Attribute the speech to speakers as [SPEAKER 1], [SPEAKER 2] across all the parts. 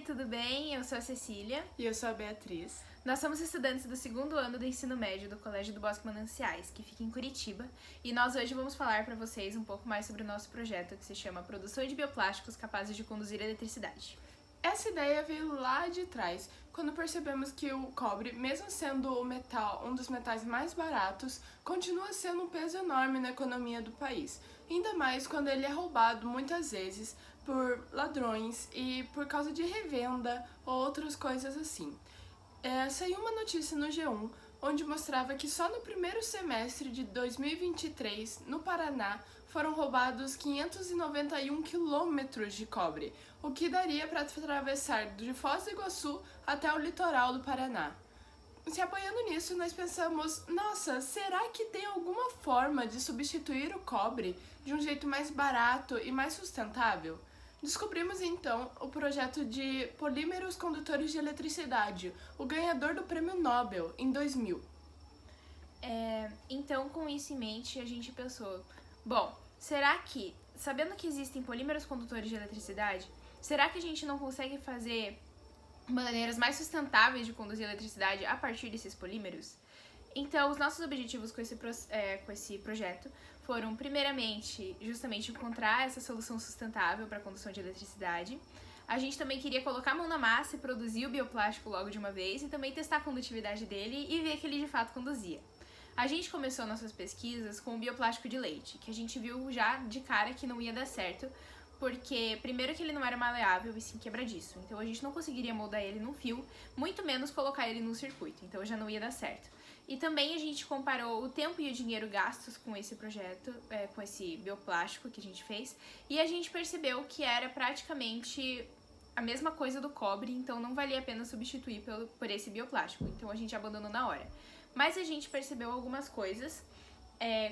[SPEAKER 1] tudo bem? Eu sou a Cecília.
[SPEAKER 2] E eu sou a Beatriz.
[SPEAKER 1] Nós somos estudantes do segundo ano do ensino médio do Colégio do Bosque Mananciais, que fica em Curitiba, e nós hoje vamos falar para vocês um pouco mais sobre o nosso projeto que se chama Produção de Bioplásticos Capazes de Conduzir Eletricidade.
[SPEAKER 2] Essa ideia veio lá de trás, quando percebemos que o cobre, mesmo sendo o metal um dos metais mais baratos, continua sendo um peso enorme na economia do país, ainda mais quando ele é roubado muitas vezes por ladrões e por causa de revenda ou outras coisas assim. Saiu uma notícia no G1 onde mostrava que só no primeiro semestre de 2023, no Paraná, foram roubados 591 quilômetros de cobre, o que daria para atravessar de Foz do Iguaçu até o litoral do Paraná. Se apoiando nisso, nós pensamos, nossa, será que tem alguma forma de substituir o cobre de um jeito mais barato e mais sustentável? Descobrimos então o projeto de polímeros condutores de eletricidade, o ganhador do Prêmio Nobel em 2000.
[SPEAKER 1] Então, com isso em mente, a gente pensou, bom, será que, sabendo que existem polímeros condutores de eletricidade, será que a gente não consegue fazer maneiras mais sustentáveis de conduzir eletricidade a partir desses polímeros? Então, os nossos objetivos com esse projeto foram, primeiramente, justamente encontrar essa solução sustentável para a condução de eletricidade. A gente também queria colocar a mão na massa e produzir o bioplástico logo de uma vez e também testar a condutividade dele e ver que ele de fato conduzia. A gente começou nossas pesquisas com o bioplástico de leite, que a gente viu já de cara que não ia dar certo, porque primeiro que ele não era maleável e sim quebradiço, então a gente não conseguiria moldar ele num fio, muito menos colocar ele num circuito, então já não ia dar certo. E também a gente comparou o tempo e o dinheiro gastos com esse projeto, com esse bioplástico que a gente fez, e a gente percebeu que era praticamente a mesma coisa do cobre, então não valia a pena substituir por esse bioplástico, então a gente abandonou na hora. Mas a gente percebeu algumas coisas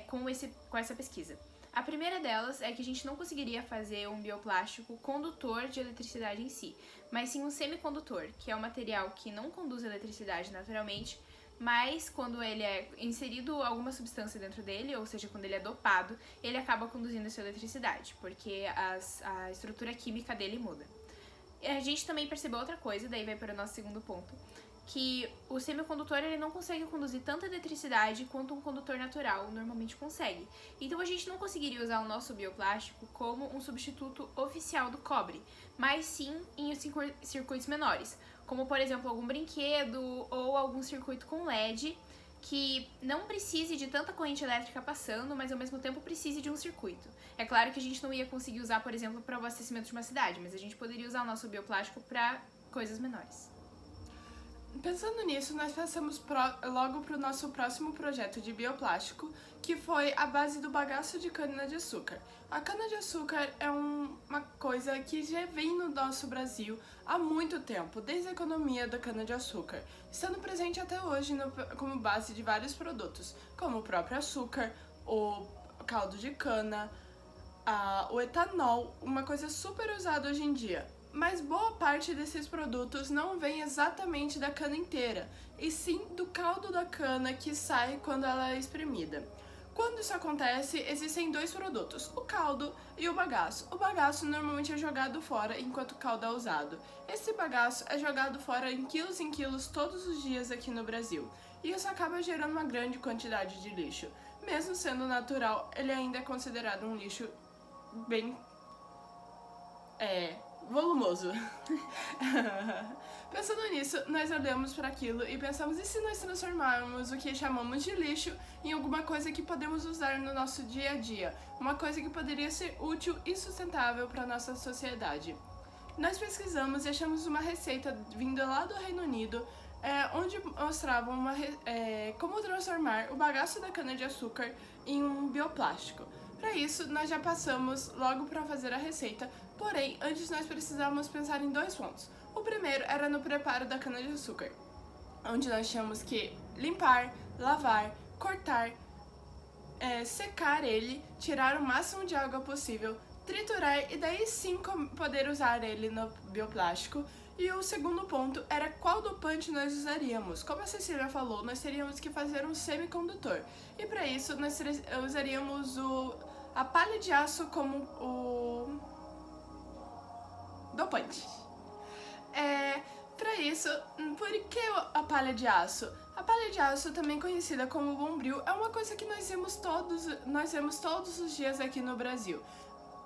[SPEAKER 1] com essa pesquisa. A primeira delas é que a gente não conseguiria fazer um bioplástico condutor de eletricidade em si, mas sim um semicondutor, que é um material que não conduz eletricidade naturalmente, mas quando ele é inserido alguma substância dentro dele, ou seja, quando ele é dopado, ele acaba conduzindo essa eletricidade, porque a estrutura química dele muda. A gente também percebeu outra coisa, daí vai para o nosso segundo ponto, que o semicondutor ele não consegue conduzir tanta eletricidade quanto um condutor natural normalmente consegue. Então a gente não conseguiria usar o nosso bioplástico como um substituto oficial do cobre, mas sim em circuitos menores, como por exemplo algum brinquedo ou algum circuito com LED que não precise de tanta corrente elétrica passando, mas ao mesmo tempo precise de um circuito. É claro que a gente não ia conseguir usar, por exemplo, para o abastecimento de uma cidade, mas a gente poderia usar o nosso bioplástico para coisas menores.
[SPEAKER 2] Pensando nisso, nós passamos logo para o nosso próximo projeto de bioplástico, que foi a base do bagaço de cana-de-açúcar. A cana-de-açúcar é uma coisa que já vem no nosso Brasil há muito tempo, desde a economia da cana-de-açúcar, estando presente até hoje como base de vários produtos, como o próprio açúcar, o caldo de cana, o etanol, uma coisa super usada hoje em dia. Mas boa parte desses produtos não vem exatamente da cana inteira, e sim do caldo da cana que sai quando ela é espremida. Quando isso acontece, existem dois produtos, o caldo e o bagaço. O bagaço normalmente é jogado fora enquanto o caldo é usado. Esse bagaço é jogado fora em quilos todos os dias aqui no Brasil, e isso acaba gerando uma grande quantidade de lixo. Mesmo sendo natural, ele ainda é considerado um lixo bem volumoso. Pensando nisso, nós olhamos para aquilo e pensamos, e se nós transformarmos o que chamamos de lixo em alguma coisa que podemos usar no nosso dia a dia, uma coisa que poderia ser útil e sustentável para a nossa sociedade? Nós pesquisamos e achamos uma receita vinda lá do Reino Unido, onde mostravam como transformar o bagaço da cana-de-açúcar em um bioplástico. Para isso, nós já passamos logo para fazer a receita, porém, antes nós precisávamos pensar em dois pontos. O primeiro era no preparo da cana-de-açúcar, onde nós tínhamos que limpar, lavar, cortar, secar ele, tirar o máximo de água possível, triturar e daí sim poder usar ele no bioplástico. E o segundo ponto era qual dopante nós usaríamos. Como a Cecília falou, nós teríamos que fazer um semicondutor. E para isso nós usaríamos a palha de aço como o dopante. Para isso, por que a palha de aço? A palha de aço, também conhecida como bombril, é uma coisa que nós vemos todos os dias aqui no Brasil.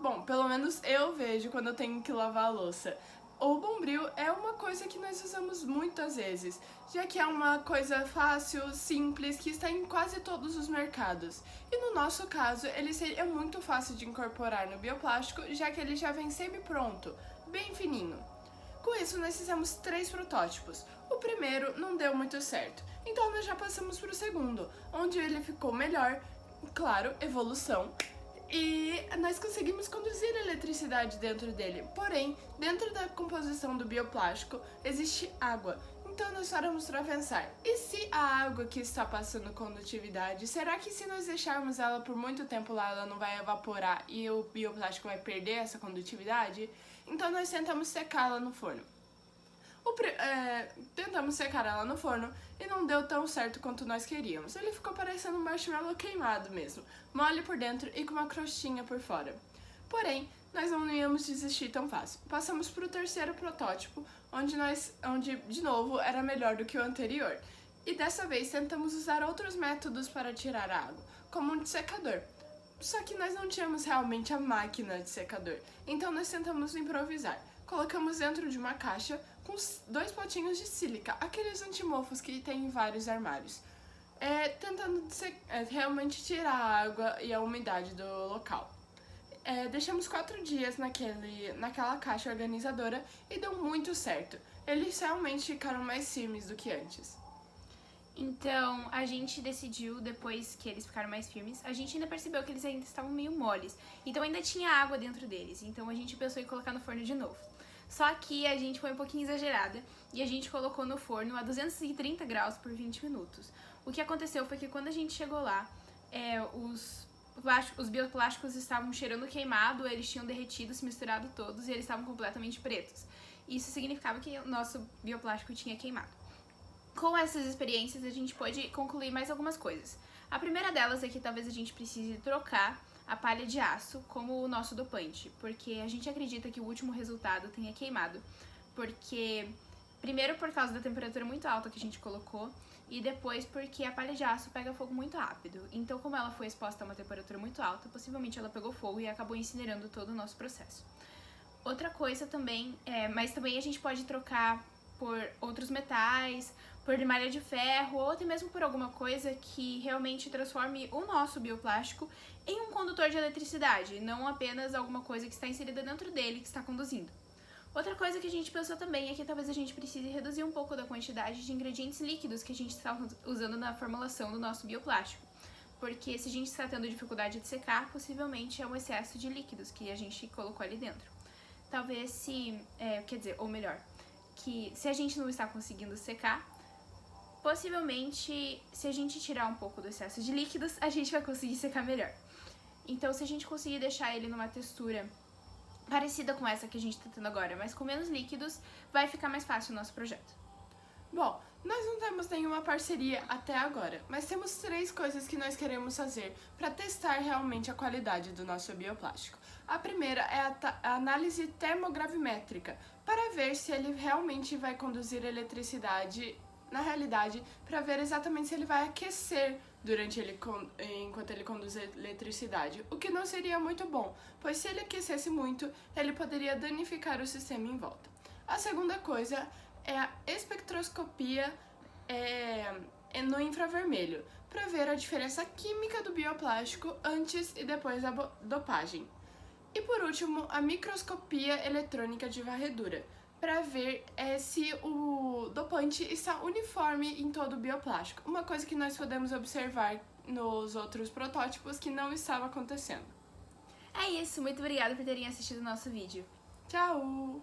[SPEAKER 2] Bom, pelo menos eu vejo quando eu tenho que lavar a louça. O bombril é uma coisa que nós usamos muitas vezes, já que é uma coisa fácil, simples, que está em quase todos os mercados. E no nosso caso, ele seria muito fácil de incorporar no bioplástico, já que ele já vem semi-pronto, bem fininho. Com isso, nós fizemos 3 protótipos. O primeiro não deu muito certo, então nós já passamos para o segundo, onde ele ficou melhor, claro, evolução. E nós conseguimos conduzir eletricidade dentro dele. Porém, dentro da composição do bioplástico existe água. Então nós paramos para pensar, e se a água que está passando condutividade, será que se nós deixarmos ela por muito tempo lá, ela não vai evaporar e o bioplástico vai perder essa condutividade? Então nós tentamos secá-la no forno. Tentamos secar ela no forno e não deu tão certo quanto nós queríamos. Ele ficou parecendo um marshmallow queimado mesmo, mole por dentro e com uma crostinha por fora. Porém, nós não íamos desistir tão fácil. Passamos para o terceiro protótipo, onde de novo era melhor do que o anterior. E dessa vez tentamos usar outros métodos para tirar a água, como um secador. Só que nós não tínhamos realmente a máquina de secador, então nós tentamos improvisar. Colocamos dentro de uma caixa com 2 potinhos de sílica, aqueles antimofos que tem em vários armários, tentando realmente tirar a água e a umidade do local. Deixamos 4 dias naquela caixa organizadora e deu muito certo. Eles realmente ficaram mais firmes do que antes.
[SPEAKER 1] Então, a gente decidiu, depois que eles ficaram mais firmes, a gente ainda percebeu que eles ainda estavam meio moles. Então ainda tinha água dentro deles. Então a gente pensou em colocar no forno de novo. Só que a gente foi um pouquinho exagerada e a gente colocou no forno a 230 graus por 20 minutos. O que aconteceu foi que quando a gente chegou lá, os bioplásticos estavam cheirando queimado, eles tinham derretido, se misturado todos e eles estavam completamente pretos. Isso significava que o nosso bioplástico tinha queimado. Com essas experiências, a gente pode concluir mais algumas coisas. A primeira delas é que talvez a gente precise trocar a palha de aço como o nosso dopante, porque a gente acredita que o último resultado tenha queimado, porque primeiro por causa da temperatura muito alta que a gente colocou e depois porque a palha de aço pega fogo muito rápido. Então, como ela foi exposta a uma temperatura muito alta, possivelmente ela pegou fogo e acabou incinerando todo o nosso processo. Outra coisa também, mas também a gente pode trocar por outros metais, por malha de ferro ou até mesmo por alguma coisa que realmente transforme o nosso bioplástico em um condutor de eletricidade, não apenas alguma coisa que está inserida dentro dele que está conduzindo. Outra coisa que a gente pensou também é que talvez a gente precise reduzir um pouco da quantidade de ingredientes líquidos que a gente está usando na formulação do nosso bioplástico, porque se a gente está tendo dificuldade de secar, possivelmente é um excesso de líquidos que a gente colocou ali dentro. Talvez que se a gente não está conseguindo secar, possivelmente, se a gente tirar um pouco do excesso de líquidos, a gente vai conseguir secar melhor. Então, se a gente conseguir deixar ele numa textura parecida com essa que a gente tá tendo agora, mas com menos líquidos, vai ficar mais fácil o nosso projeto.
[SPEAKER 2] Bom, nós não temos nenhuma parceria até agora, mas temos 3 coisas que nós queremos fazer para testar realmente a qualidade do nosso bioplástico. A primeira é a análise termogravimétrica, para ver se ele realmente vai conduzir eletricidade na realidade, para ver exatamente se ele vai aquecer enquanto ele conduz eletricidade, o que não seria muito bom, pois se ele aquecesse muito, ele poderia danificar o sistema em volta. A segunda coisa é a espectroscopia no infravermelho, para ver a diferença química do bioplástico antes e depois da dopagem. E por último, a microscopia eletrônica de varredura, para ver se o dopante está uniforme em todo o bioplástico, uma coisa que nós podemos observar nos outros protótipos que não estava acontecendo.
[SPEAKER 1] É isso, muito obrigada por terem assistido o nosso vídeo.
[SPEAKER 2] Tchau!